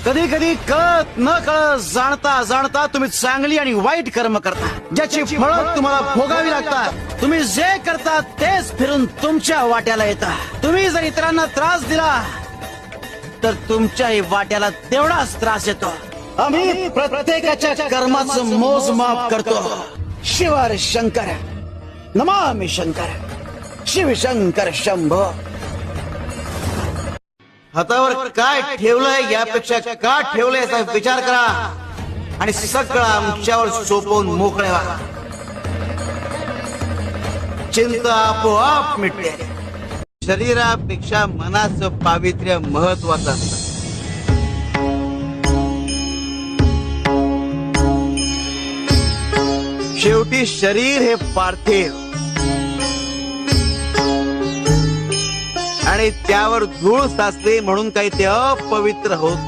कधी कधी कळत न कळत जाणता जाणता तुम्ही चांगली आणि वाईट कर्म करता, ज्याची फळं तुम्हाला भोगावी लागतात. तुम्ही जे करता तेच फिरून तुमच्या वाट्याला येतं. तुम्ही जर इतरांना त्रास दिला तर तुमच्याही वाट्याला तेवढाच त्रास येतो. आम्ही प्रत्येकाच्या कर्माचं मोजमाप करतो. शिवार शंकर, नमामि शंकर, शिव शंकर शंभो. हातावर काय ठेवलंय यापेक्षा का ठेवलंय याचा विचार करा आणि सगळं आमच्यावर सोपवून मोकळे व्हा. चिंता आपोआप मिटते. शरीरापेक्षा मनाचं पावित्र्य महत्वाचं असतं. शेवटी शरीर हे पार्थिव आणि त्यावर धूळ साचली म्हणून काही ते अपवित्र होत